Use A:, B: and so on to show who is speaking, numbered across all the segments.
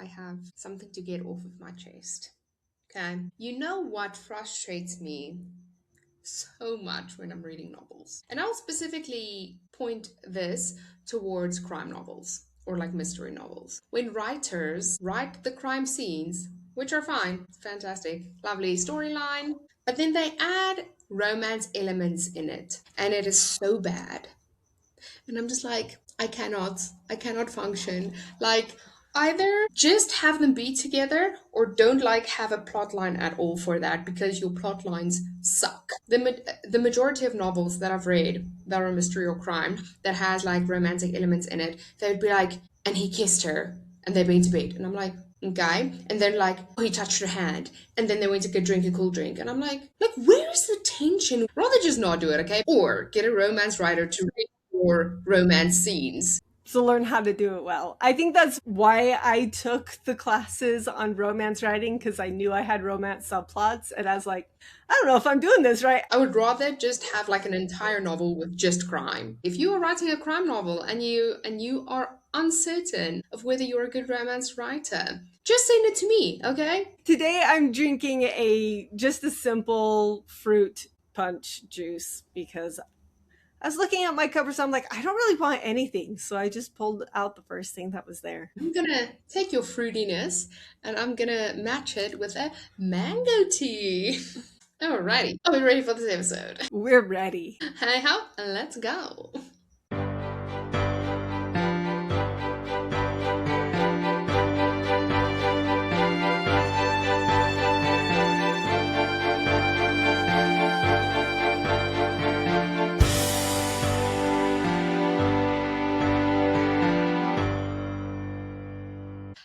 A: I have something to get off of my chest. Okay. You know what frustrates me so much when I'm reading novels? And I'll specifically point this towards crime novels or like mystery novels. When writers write the crime scenes, which are fine, fantastic, lovely storyline, but then they add romance elements in it, and it is so bad. And I'm just like, I cannot function. Like, either just have them be together or don't like have a plot line at all for that because your plot lines suck. The majority of novels that I've read that are mystery or crime that has like romantic elements in it, they would be like, and he kissed her and they went to bed. And I'm like, okay. And then like, oh, he touched her hand. And then they went to go drink a cool drink. And I'm like, where is the tension? Rather just not do it, okay? Or get a romance writer to read more romance scenes.
B: To learn how to do it well. I think that's why I took the classes on romance writing, because I knew I had romance subplots, and I was like, I don't know if I'm doing this right.
A: I would rather just have like an entire novel with just crime. If you are writing a crime novel and you are uncertain of whether you're a good romance writer, just send it to me, okay?
B: Today I'm drinking just a simple fruit punch juice because I was looking at my cupboard, so I'm like, I don't really want anything. So I just pulled out the first thing that was there.
A: I'm gonna take your fruitiness and I'm gonna match it with a mango tea. Alrighty. Are we ready for this episode?
B: We're ready.
A: Hey ho, let's go.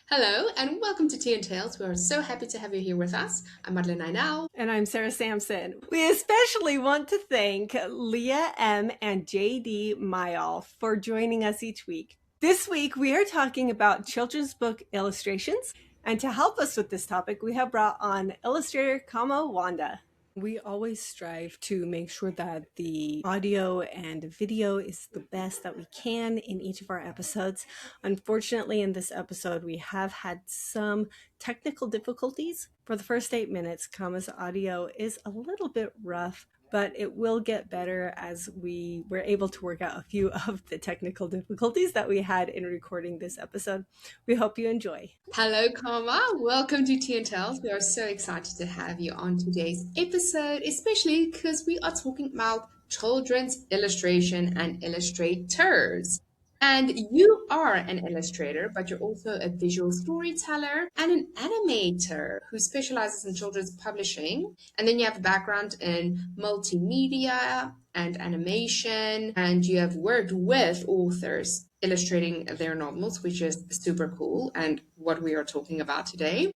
A: Hello and welcome to Tea and Tales. We are so happy to have you here with us. I'm Madeleine Ainau.
B: And I'm Sarah Sampson. We especially want to thank Leah M. and JD Mayall for joining us each week. This week, we are talking about children's book illustrations. And to help us with this topic, we have brought on illustrator Khama Lwanda. We always strive to make sure that the audio and video is the best that we can in each of our episodes. Unfortunately, in this episode, we have had some technical difficulties. For the first 8 minutes, Khama's audio is a little bit rough, but it will get better as we were able to work out a few of the technical difficulties that we had in recording this episode. We hope you enjoy.
A: Hello, Khama. Welcome to Tea and Tales. We are so excited to have you on today's episode, especially because we are talking about children's illustration and illustrators. And you are an illustrator, but you're also a visual storyteller and an animator who specializes in children's publishing. And then you have a background in multimedia and animation, and you have worked with authors illustrating their novels, which is super cool and what we are talking about today.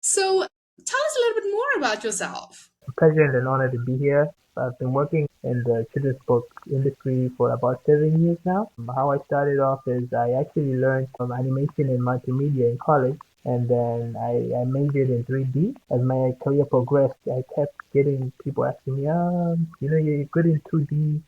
A: So tell us a little bit more about yourself.
C: It's a pleasure and an honor to be here. I've been working in the children's book industry for about 7 years now. How I started off is I actually learned from animation and multimedia in college, and then I majored in 3D. As my career progressed, I kept getting people asking me, you're good in 2D,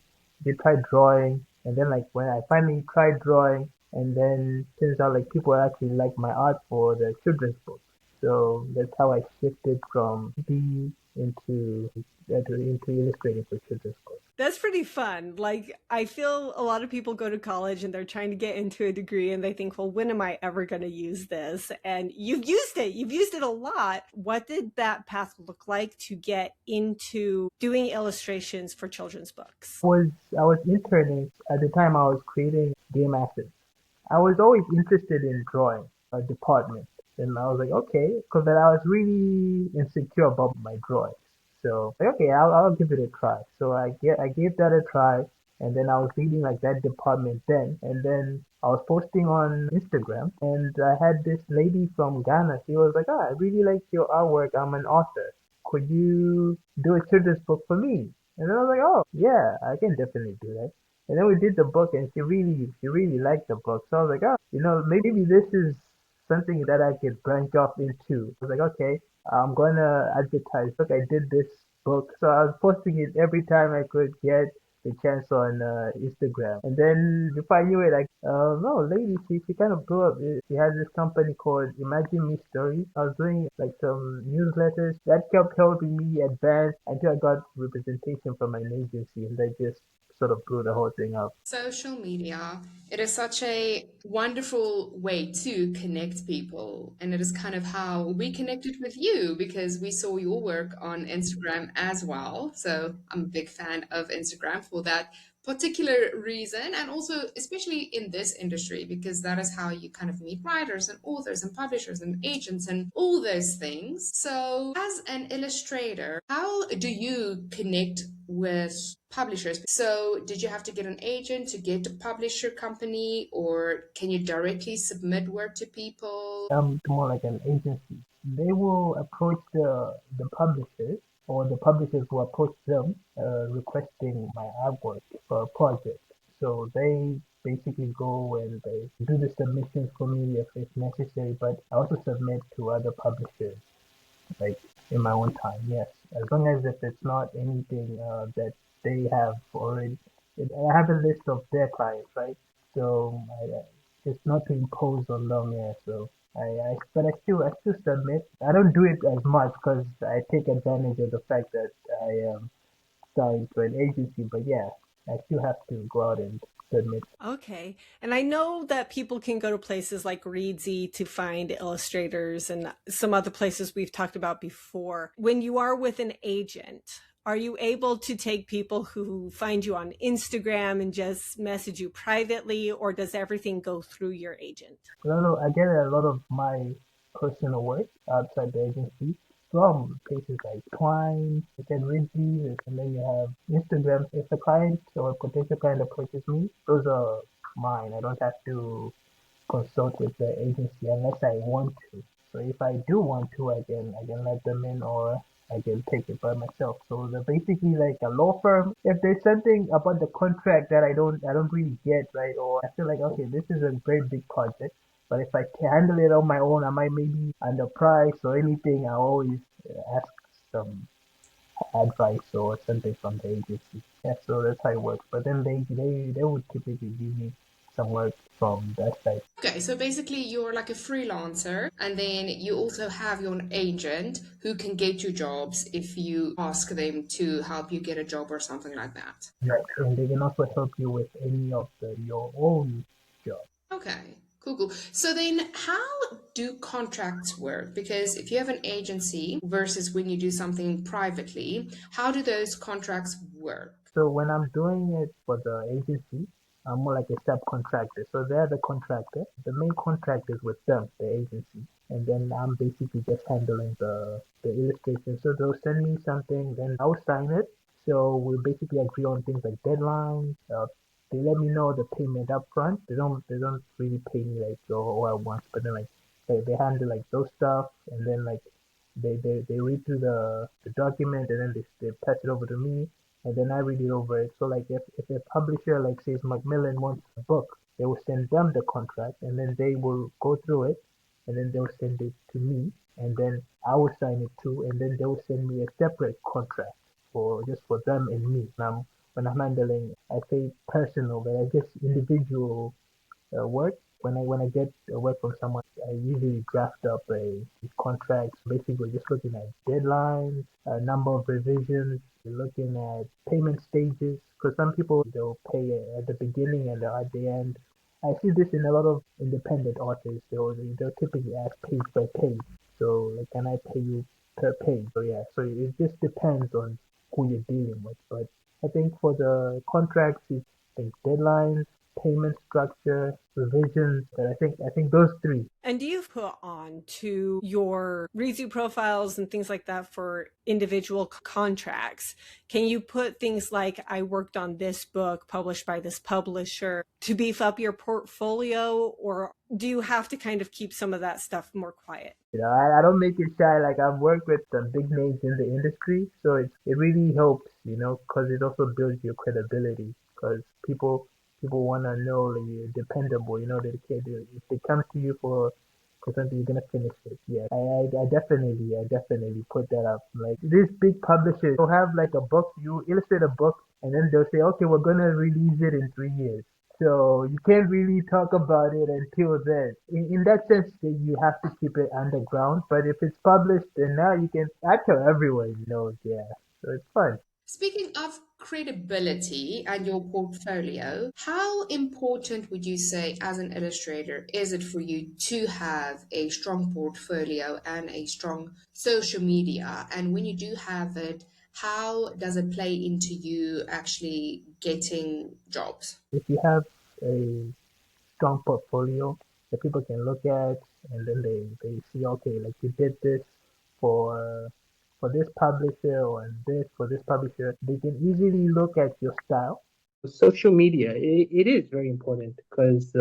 C: you tried drawing. And then like when I finally tried drawing, and then turns out like people actually like my art for the children's books. So that's how I shifted from 2D into illustrating for children's books.
B: That's pretty fun. Like, I feel a lot of people go to college and they're trying to get into a degree and they think, well, when am I ever going to use this? And you've used it. You've used it a lot. What did that path look like to get into doing illustrations for children's books?
C: I was interning. At the time, I was creating game assets. I was always interested in drawing a department. And I was like, okay, because then I was really insecure about my drawings. So, okay, I'll give it a try. So I gave that a try, and then I was leading like that department then. And then I was posting on Instagram, and I had this lady from Ghana. She was like, I really like your artwork. I'm an author. Could you do a children's book for me? And then I was like, oh, yeah, I can definitely do that. And then we did the book, and she really liked the book. So I was like, maybe this is something that I could branch off into. I was like, okay, I'm going to advertise. Look, I did this book. So I was posting it every time I could get the chance on Instagram. And then before I knew it, like, no, lady, she kind of blew up. She has this company called Imagine Me Stories. I was doing like some newsletters that kept helping me advance until I got representation from an agency, and that just sort of blew the whole thing up.
A: Social media, it is such a wonderful way to connect people. And it is kind of how we connected with you because we saw your work on Instagram as well. So I'm a big fan of Instagram for that particular reason. And also, especially in this industry, because that is how you kind of meet writers and authors and publishers and agents and all those things. So, as an illustrator, how do you connect with publishers? So, did you have to get an agent to get a publisher company, or can you directly submit work to people?
C: More like an agency. They will approach the publishers, or the publishers will approach them requesting my artwork for a project. So they basically go and they do the submissions for me if it's necessary, but I also submit to other publishers like in my own time. Yes, as long as if it's not anything that they have already. I have a list of their clients, right? So it's not to impose on them. Yeah. So but I still submit. I don't do it as much because I take advantage of the fact that I am signed to an agency. But yeah, I still have to go out and submit.
B: Okay. And I know that people can go to places like Readsy to find illustrators and some other places we've talked about before. When you are with an agent, are you able to take people who find you on Instagram and just message you privately, or does everything go through your agent?
C: No, I get a lot of my personal work outside the agency from places like Twine, and Ridgey, and then you have Instagram. If a client or a potential client approaches me, those are mine. I don't have to consult with the agency unless I want to. So if I do want to, I can let them in or I can take it by myself. So they're basically like a law firm. If there's something about the contract that I don't really get right, or I feel like okay, this is a very big project, but if I can handle it on my own, I might maybe underprice or anything. I always ask some advice or something from the agency. Yeah, so that's how it works. But then they would typically give me some work from that side.
A: Okay, so basically you're like a freelancer, and then you also have your own agent who can get you jobs if you ask them to help you get a job or something like that.
C: Right. And they can also help you with any of your own job.
A: Okay, cool, cool. So then how do contracts work? Because if you have an agency versus when you do something privately, how do those contracts work?
C: So when I'm doing it for the agency, I'm more like a subcontractor. So they're the contractor. The main contract is with them, the agency. And then I'm basically just handling the illustration. So they'll send me something, then I'll sign it. So we basically agree on things like deadlines. They let me know the payment up front. They don't really pay me like all at once, but then like they handle like those stuff, and then like they read through the document, and then they pass it over to me, and then I read it over it. So like if a publisher like says Macmillan wants a book, they will send them the contract, and then they will go through it, and then they'll send it to me, and then I will sign it too, and then they will send me a separate contract for just for them and me. Now when I'm handling, I say personal, but I guess individual work. When I get work from someone, I usually draft up a contract. Basically, just looking at deadlines, number of revisions, looking at payment stages. Because some people they'll pay at the beginning and at the end. I see this in a lot of independent authors. They'll typically ask page by page. So like, can I pay you per page? So yeah, so it just depends on who you're dealing with. But I think for the contracts, it's think deadlines, payment structure, revisions. But I think those three.
B: And do you put on to your review profiles and things like that for individual contracts? Can you put things like, I worked on this book published by this publisher to beef up your portfolio? Or do you have to kind of keep some of that stuff more quiet?
C: I don't make it shy. Like I've worked with some big names in the industry, so it really helps, because it also builds your credibility. Because people want to know that you're dependable. That if they come to you for something, you're gonna finish it. Yeah, I definitely put that up. Like these big publishers, will have like a book. You illustrate a book, and then they'll say, okay, we're gonna release it in 3 years. So you can't really talk about it until then. In that sense, you have to keep it underground. But if it's published, then now you can. I tell everyone, yeah. So it's fun.
A: Speaking of credibility and your portfolio, how important would you say as an illustrator is it for you to have a strong portfolio and a strong social media? And when you do have it, how does it play into you actually getting jobs?
C: If you have a strong portfolio that people can look at, and then they see, okay, like you did this for for this publisher or this for this publisher, they can easily look at your style. Social media, it is very important because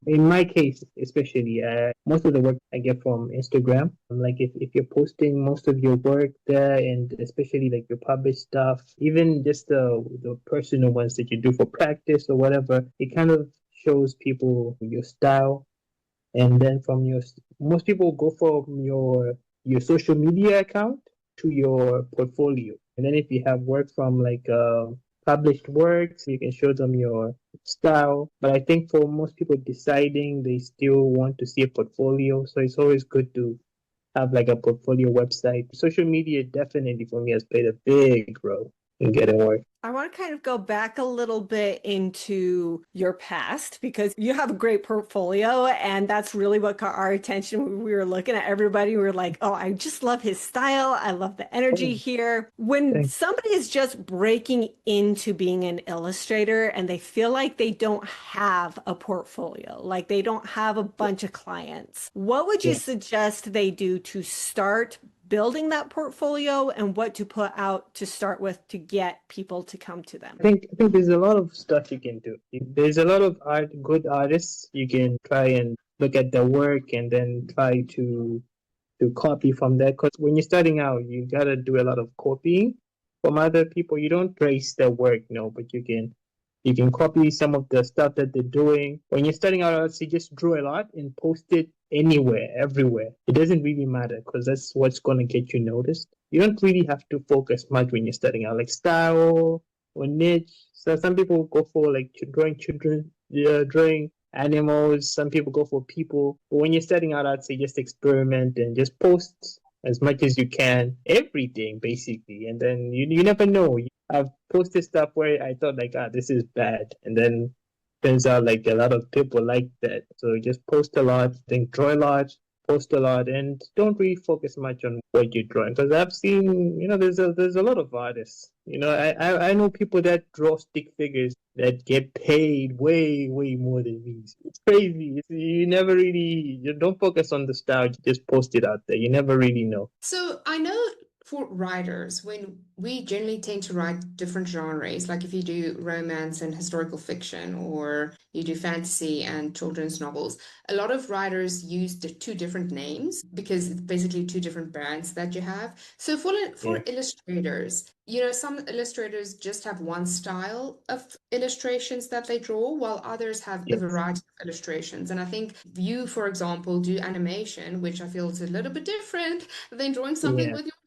C: in my case, especially, most of the work I get from Instagram. Like if you're posting most of your work there, and especially like your published stuff, even just the personal ones that you do for practice or whatever, it kind of shows people your style. And then from most people go from your social media account to your portfolio. And then if you have work from like published works, you can show them your style. But I think for most people deciding, they still want to see a portfolio. So it's always good to have like a portfolio website. Social media definitely for me has played a big role in getting work.
B: I want to kind of go back a little bit into your past because you have a great portfolio, and that's really what caught our attention when we were looking at everybody. We were like, oh, I just love his style. I love the energy
C: Oh,
B: here. When
C: thanks.
B: somebody is just breaking into being an illustrator and they feel like they don't have a portfolio, like they don't have a bunch of clients, what would you
C: Yeah.
B: suggest they do to start building that portfolio and what to put out to start with to get people to come to them?
C: I think there's a lot of stuff you can do. There's a lot of good artists. You can try and look at their work and then try to copy from that. Because when you're starting out, you gotta do a lot of copying from other people. You don't trace their work, no, but you can copy some of the stuff that they're doing. When you're starting out, I'd say just draw a lot and post it anywhere, everywhere. It doesn't really matter because that's what's going to get you noticed. You don't really have to focus much when you're starting out, like style or niche. So some people go for like drawing children, drawing animals. Some people go for people. But when you're starting out, I'd say just experiment and just post as much as you can, everything basically. And then you never know. I've posted stuff where I thought like, this is bad, and then turns out like a lot of people like that. So just post a lot, think draw a lot, post a lot, and don't really focus much on what you're drawing. Because I've seen, there's a lot of artists. I know people that draw stick figures that get paid way more than me. It's crazy. You never really, you don't focus on the style. You just post it out there. You never really know.
A: So I know for writers, when we generally tend to write different genres, like if you do romance and historical fiction, or you do fantasy and children's novels, a lot of writers use the two different names because it's basically two different brands that you have. So for
C: Yeah.
A: illustrators, some illustrators just have one style of illustrations that they draw, while others have a
C: Yes.
A: variety of illustrations. And I think you, for example, do animation, which I feel is a little bit different than drawing something
C: Yeah.
A: with your hand.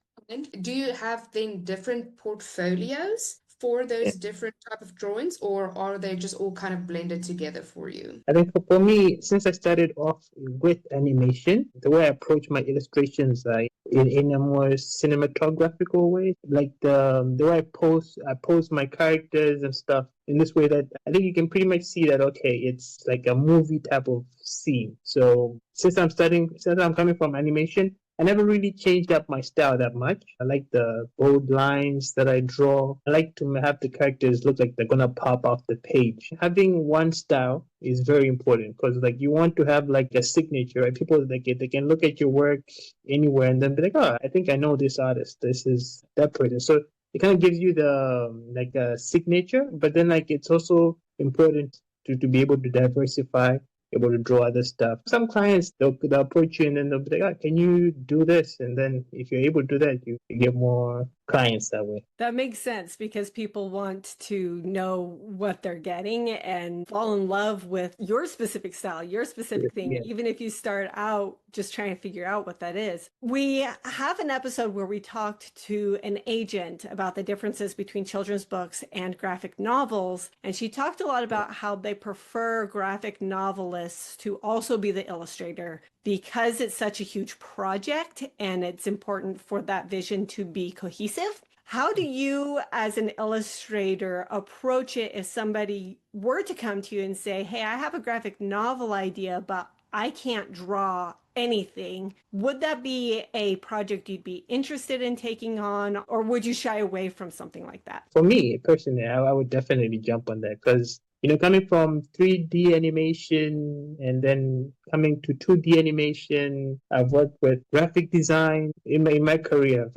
A: Do you have then different portfolios for
C: Yeah.
A: those different type of drawings, or are they just all kind of blended together for you?
C: I think for me, since I started off with animation, the way I approach my illustrations, in a more cinematographical way, like the way I pose my characters and stuff in this way that I think you can pretty much see that okay, it's like a movie type of scene. So since I'm coming from animation, I never really changed up my style that much. I like the bold lines that I draw. I like to have the characters look like they're gonna pop off the page. Having one style is very important because like you want to have like a signature, right? People like they can look at your work anywhere and then be like, oh, I think I know this artist. This is that person. So it kind of gives you the like a signature, but then like it's also important to be able to diversify, able to draw other stuff. Some clients they'll approach you and then they'll be like, can you do this? And then if you're able to do that, you get more clients that way.
B: That makes sense because people want to know what they're getting and fall in love with your specific style, your specific thing,
C: Yeah.
B: even if you start out just trying to figure out what that is. We have an episode where we talked to an agent about the differences between children's books and graphic novels. And she talked a lot about how they prefer graphic novelists to also be the illustrator because it's such a huge project and it's important for that vision to be cohesive. How do you, as an illustrator, approach it if somebody were to come to you and say, hey, I have a graphic novel idea, but I can't draw anything? Would that be a project you'd be interested in taking on, or would you shy away from something like that?
C: For me personally, I would definitely jump on that because coming from 3D animation and then coming to 2D animation, I've worked with graphic design in my career.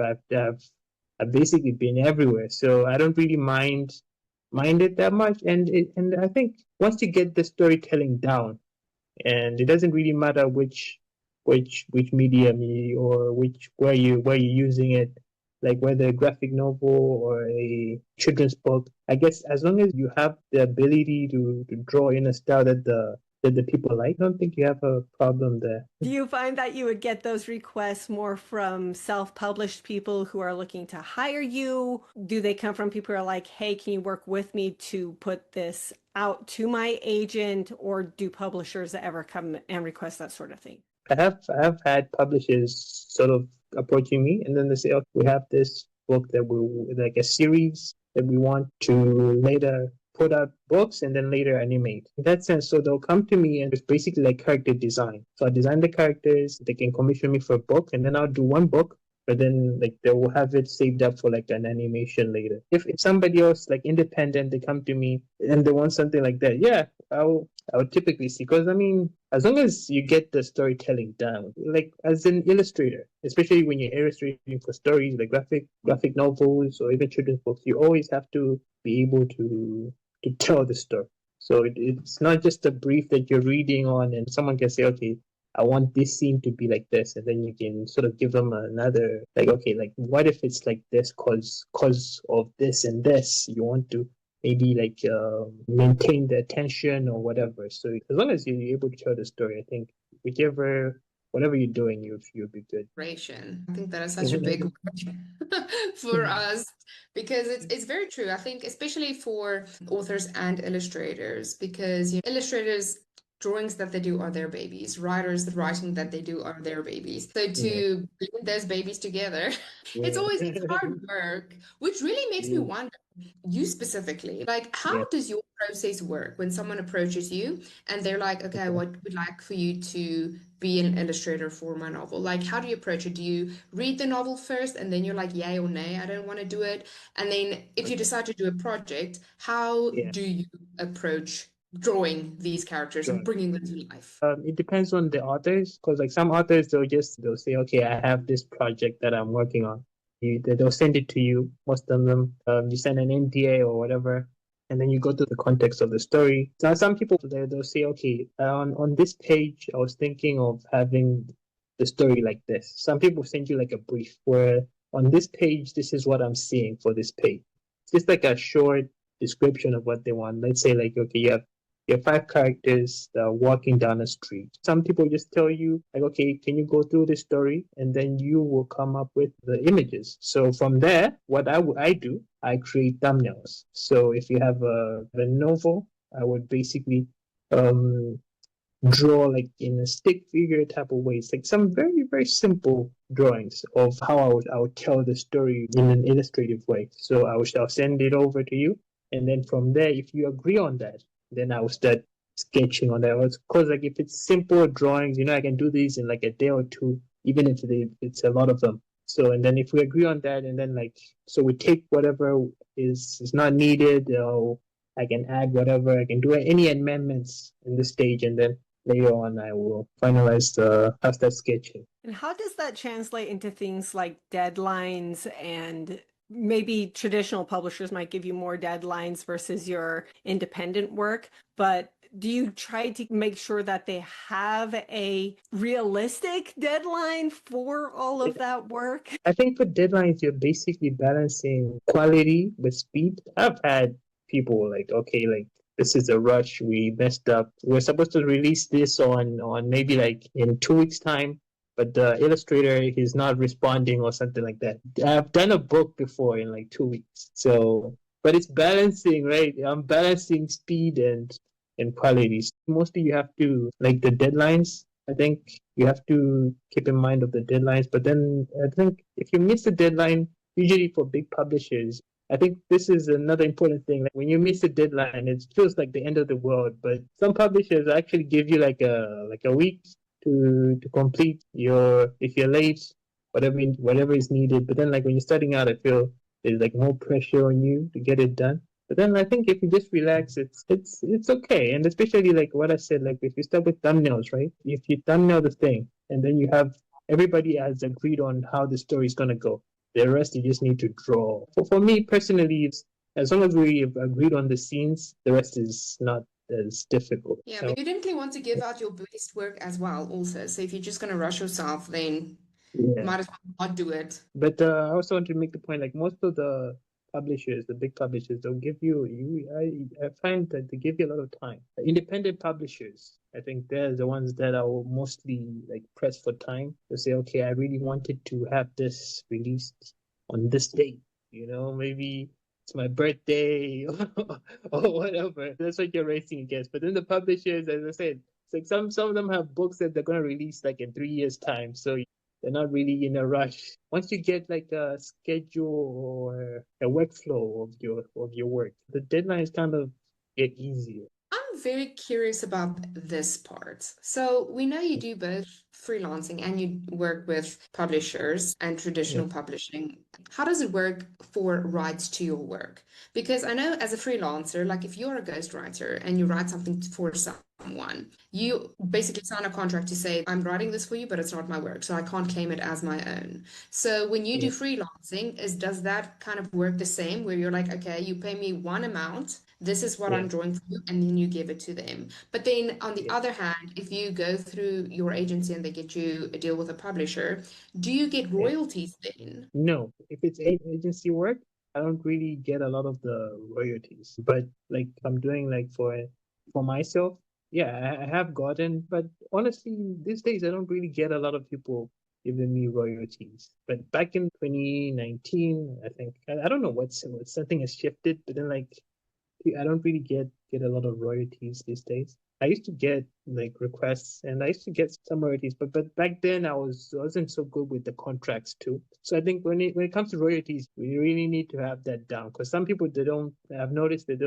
C: I've basically been everywhere, so I don't really mind it that much. And I think once you get the storytelling down, and it doesn't really matter which medium or which where you're using it, like whether a graphic novel or a children's book. I guess as long as you have the ability to draw in a style that the people like, I don't think you have a problem there.
B: Do you find that you would get those requests more from self-published people who are looking to hire you? Do they come from people who are like, hey, can you work with me to put this out to my agent? Or do publishers ever come and request that sort of thing?
C: I have had publishers sort of approaching me, and then they say, "Okay, we have this book that we like a series that we want to later put out books and then later animate." In that sense, so they'll come to me and it's basically like character design. So I design the characters, they can commission me for a book, and then I'll do one book, but then like they will have it saved up for like an animation later. If somebody else like independent, they come to me and they want something like that, yeah, I would typically see, because I mean, as long as you get the storytelling down, like as an illustrator, especially when you're illustrating for stories like graphic novels or even children's books, you always have to be able to tell the story. So it's not just a brief that you're reading on, and someone can say, okay, I want this scene to be like this, and then you can sort of give them another, like, okay, like what if it's like this cause of this and this? You want to maybe like maintain the attention or whatever. So as long as you're able to tell the story, I think whatever you're doing, you'll be good.
A: I think that is such a big word for us because it's very true. I think especially for authors and illustrators, because illustrators drawings that they do are their babies. Writers, the writing that they do are their babies. So
C: Yeah.
A: to blend those babies together, it's hard work, which really makes me
C: Yeah.
A: wonder, you specifically, like
C: Yeah.
A: how does your process work when someone approaches you and they're like, okay,
C: Okay.
A: what would like for you to be an illustrator for my novel? Like, how do you approach it? Do you read the novel first and then you're like, yay or nay, I don't want to do it? And then if you decide to do a project, how
C: Yeah.
A: do you approach drawing these characters and
C: Sure.
A: bringing them to life?
C: It depends on the authors, because like some authors they'll say, okay, I have this project that I'm working on. They'll send it to you. Most of them, you send an NDA or whatever, and then you go to the context of the story. Now, some people they'll say, okay, on this page, I was thinking of having the story like this. Some people send you like a brief where on this page, this is what I'm seeing for this page. It's just like a short description of what they want. Let's say like, okay, you have five characters that are walking down a street. Some people just tell you, like, okay, can you go through the story? And then you will come up with the images. So from there, what I do, I create thumbnails. So if you have a novel, I would basically um, draw like in a stick figure type of ways, like some very, very simple drawings of how I would tell the story in an illustrative way. So I'll send it over to you. And then from there, if you agree on that, then I will start sketching on that. Because like if it's simple drawings, I can do these in like a day or two, even if it's a lot of them. So and then if we agree on that, and then like so we take whatever is not needed, I can add whatever, I can do any amendments in the stage, and then later on I will finalize the have that sketching.
B: And how does that translate into things like deadlines and maybe traditional publishers might give you more deadlines versus your independent work, but do you try to make sure that they have a realistic deadline for all of that work?
C: I think for deadlines, you're basically balancing quality with speed. I've had people like, okay, like this is a rush. We messed up. We're supposed to release this on maybe like in 2 weeks time, but the illustrator is not responding or something like that. I've done a book before in like 2 weeks. So, but it's balancing, right? I'm balancing speed and quality. Mostly you have to like the deadlines. I think you have to keep in mind of the deadlines. But then I think if you miss the deadline, usually for big publishers, I think this is another important thing. Like when you miss a deadline, it feels like the end of the world. But some publishers actually give you like a week to complete your if you're late, whatever is needed. But then like when you're starting out, I feel there's like more pressure on you to get it done. But then I think if you just relax, it's okay. And especially like what I said, like if you start with thumbnails, right? If you thumbnail the thing and then you have everybody has agreed on how the story is gonna go. The rest you just need to draw. For me personally, it's as long as we have agreed on the scenes, the rest is not as difficult.
A: Yeah,
C: So
A: but you didn't want to give out your best work as well, also. So if you're just going to rush yourself, then
C: yeah.
A: might as well not do it.
C: But I also want to make the point, like most of the publishers, the big publishers, they'll give I find that they give you a lot of time. Independent publishers, I think they're the ones that are mostly like pressed for time. They say, okay, I really wanted to have this released on this date. Maybe it's my birthday or whatever. That's what you're racing against. But then the publishers, as I said, it's like some of them have books that they're gonna release like in 3 years' time. So they're not really in a rush. Once you get like a schedule or a workflow of your work, the deadlines kind of get easier.
A: I'm very curious about this part. So we know you do both freelancing and you work with publishers and
C: Yeah,
A: traditional publishing. How does it work for rights to your work? Because I know as a freelancer, like if you're a ghostwriter and you write something for someone, you basically sign a contract to say, I'm writing this for you, but it's not my work, so I can't claim it as my own. So when you
C: yeah,
A: do freelancing, does that kind of work the same where you're like, okay, you pay me one amount, this is what
C: yeah,
A: I'm drawing for you, and then you give it to them. But then on the
C: yeah,
A: other hand, if you go through your agency and they get you a deal with a publisher, do you get
C: yeah.
A: royalties then?
C: No, if it's agency work, I don't really get a lot of the royalties. But like I'm doing like for myself, yeah, I have gotten. But honestly, these days I don't really get a lot of people giving me royalties. But back in 2019, I think I don't know what something has shifted. But then like I don't really get a lot of royalties these days. I used to get like requests and I used to get some royalties, but back then I wasn't so good with the contracts too. So I think when it comes to royalties, we really need to have that down because some people they don't. I've noticed they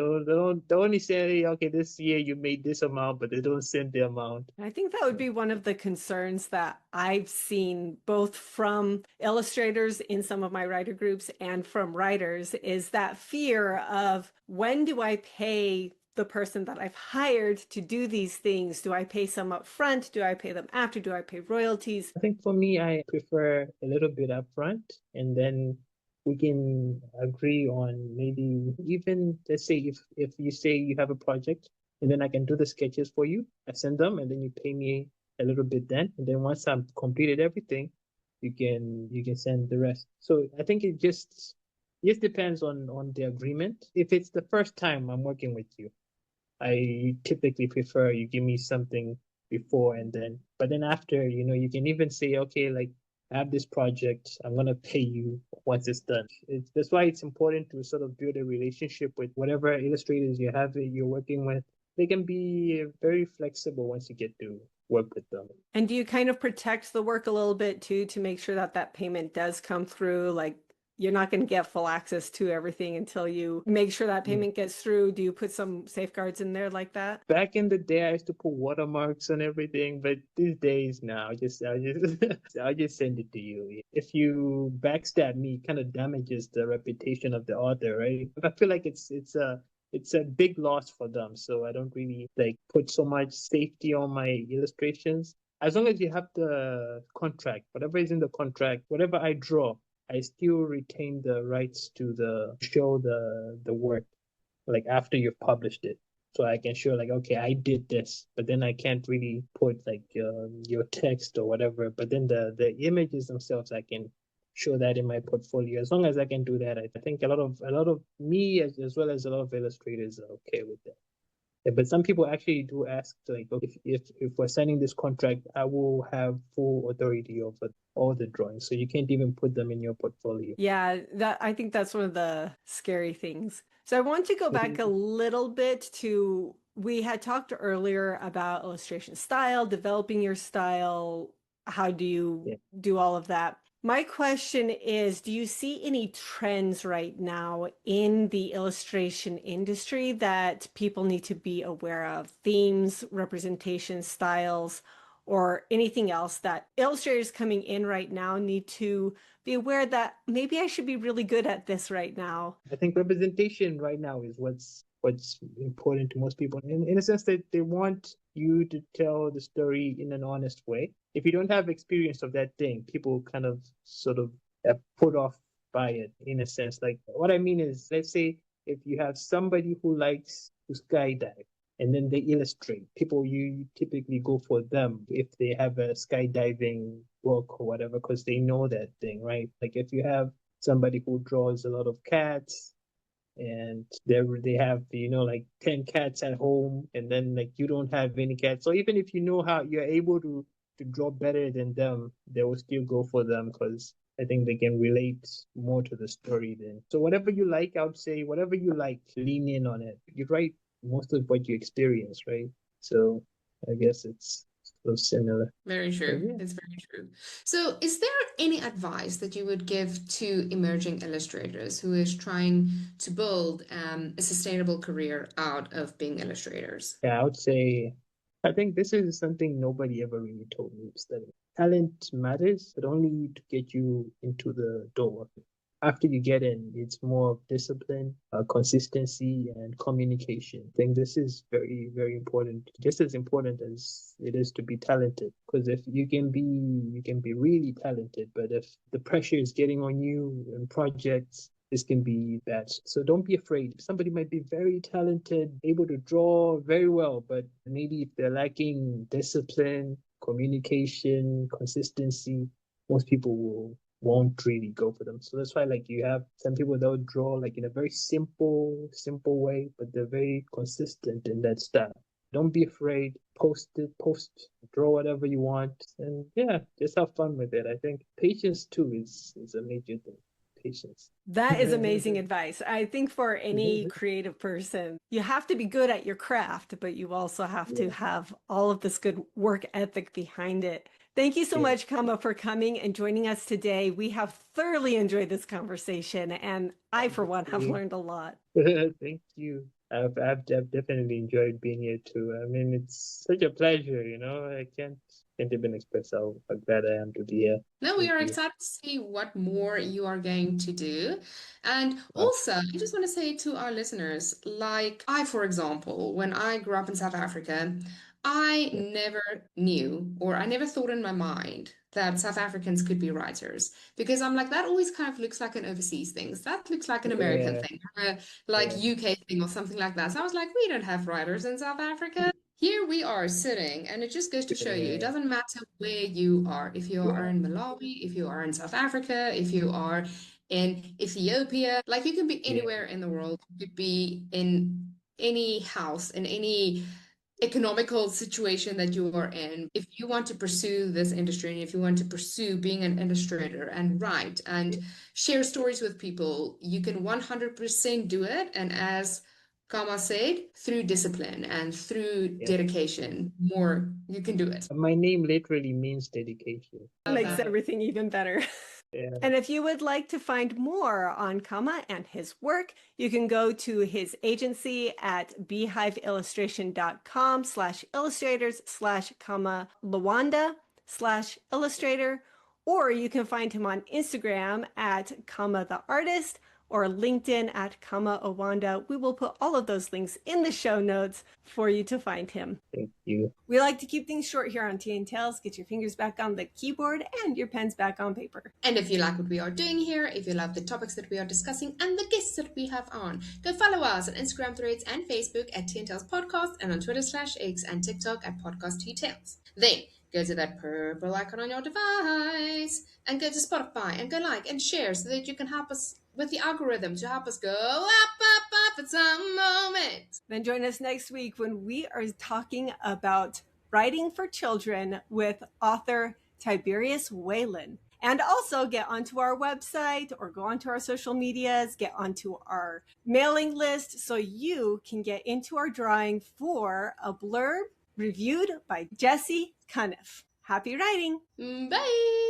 C: only say okay this year you made this amount, but they don't send the amount.
B: I think that would be one of the concerns that I've seen both from illustrators in some of my writer groups and from writers is that fear of when do I pay the person that I've hired to do these things? Do I pay some up front? Do I pay them after? Do I pay royalties?
C: I think for me, I prefer a little bit upfront, and then we can agree on maybe even let's say if you say you have a project, and then I can do the sketches for you. I send them, and then you pay me a little bit then, and then once I've completed everything, you can send the rest. So I think it just depends on the agreement. If it's the first time I'm working with you, I typically prefer you give me something before and then, but then after, you can even say, okay, like I have this project, I'm gonna pay you once it's done. That's why it's important to sort of build a relationship with whatever illustrators you're working with. They can be very flexible once you get to work with them.
B: And do you kind of protect the work a little bit too to make sure that that payment does come through? Like you're not going to get full access to everything until you make sure that payment gets through. Do you put some safeguards in there like that?
C: Back in the day, I used to put watermarks on everything, but these days now, I'll just send it to you. If you backstab me, it kind of damages the reputation of the author, right? I feel like it's a big loss for them, so I don't really like put so much safety on my illustrations. As long as you have the contract, whatever is in the contract, whatever I draw, I still retain the rights to the show the work like after you've published it. so I can show like, okay, I did this, but then I can't really put like your text or whatever. But then the images themselves, I can show that in my portfolio. As long as I can do that, I think a lot of me as well as a lot of illustrators are okay with that. Yeah, but some people actually do ask, like, okay, if we're signing this contract, I will have full authority over all the drawings, so you can't even put them in your portfolio.
B: Yeah, that I think that's one of the scary things. So I want to go back a little bit to we had talked earlier about illustration style, developing your style. How do you
C: Yeah.
B: do all of that? My question is, do you see any trends right now in the illustration industry that people need to be aware of? Themes, representation, styles, or anything else that illustrators coming in right now need to be aware that maybe I should be really good at this right now?
C: I think representation right now is what's important to most people, in a sense that they want you to tell the story in an honest way. If you don't have experience of that thing, people kind of sort of put off by it, in a sense. Like, what I mean is, let's say if you have somebody who likes to skydive and then they illustrate, people, you typically go for them if they have a skydiving book or whatever, because they know that thing, right? Like, if you have somebody who draws a lot of cats and they have, like 10 cats at home, and then like you don't have any cats, so even if you know how you're able to draw better than them, they will still go for them because I think they can relate more to the story. Then, so whatever you like, I would say whatever you like, lean in on it. You write most of what you experience, right? So I guess it's so similar.
A: Very
C: But
A: true.
C: yeah.
A: It's very true. So, is there any advice that you would give to emerging illustrators who is trying to build a sustainable career out of being illustrators?
C: Yeah, I would say, I think this is something nobody ever really told me, is that talent matters, but only to get you into the door. After you get in, it's more of discipline, consistency, and communication. I think this is very, very important, just as important as it is to be talented. Because if you can be really talented, but if the pressure is getting on you in projects, this can be bad. So don't be afraid. Somebody might be very talented, able to draw very well, but maybe if they're lacking discipline, communication, consistency, most people won't really go for them. So that's why, like, you have some people that would draw like in a very simple way, but they're very consistent in that style. Don't be afraid. Draw whatever you want, and yeah, just have fun with it. I think patience too is a major thing. Patience.
B: That is amazing advice. I think for any creative person, you have to be good at your craft, but you also have to
C: Yeah,
B: have all of this good work ethic behind it. Thank you so
C: yeah.
B: much, Kama, for coming and joining us today. We have thoroughly enjoyed this conversation, and I, for one, have
C: Okay.
B: learned a lot.
C: Thank you. I've definitely enjoyed being here too. I mean, it's such a pleasure, I can't even express how glad I am to be here.
A: No, we
C: Thank
A: are
C: you.
A: excited to see what more you are going to do. And
C: Uh,
A: also, I just want to say to our listeners, like I, for example, when I grew up in South Africa, I
C: yeah,
A: never knew or I never thought in my mind that South Africans could be writers because I'm like, that always kind of looks like an overseas thing. That looks like an American
C: yeah,
A: thing, or a like
C: yeah,
A: UK thing or something like that. So I was like, we don't have writers in South Africa. Here we are sitting, and it just goes to show you, it
C: yeah,
A: doesn't matter where you are. If you are
C: yeah,
A: in Malawi, if you are in South Africa, if you are in Ethiopia, like you can be
C: yeah,
A: anywhere in the world. You could be in any house, in any economical situation that you are in. If you want to pursue this industry and if you want to pursue being an illustrator and write and
C: yeah,
A: share stories with people, you can 100% do it. And as Kama said, through discipline and through
C: yeah.
A: dedication, more you can do it.
C: My name literally means dedication.
A: Love
B: Makes
A: that.
B: everything even better.
C: Yeah.
B: And if you would like to find more on Kama and his work, you can go to his agency at beehiveillustration.com/illustrators/Khama Lwanda/illustrator, or you can find him on Instagram at Kama the Artist, or LinkedIn at Khama Lwanda. We will put all of those links in the show notes for you to find him.
C: Thank you.
B: We like to keep things short here on Tea and Tales. Get your fingers back on the keyboard and your pens back on paper.
A: And if you like what we are doing here, if you love the topics that we are discussing and the guests that we have on, go follow us on Instagram, Threads, and Facebook at Tea and Tales Podcast, and on Twitter/X and TikTok at Podcast Tea Tales. Then go to that purple icon on your device and go to Spotify and go like and share so that you can help us with the algorithm to help us go up at some moment.
B: Then join us next week when we are talking about writing for children with author Tiberius Whalen. And also get onto our website or go onto our social medias, get onto our mailing list so you can get into our drawing for a blurb reviewed by Jessie Cuniff. Happy writing!
A: Bye!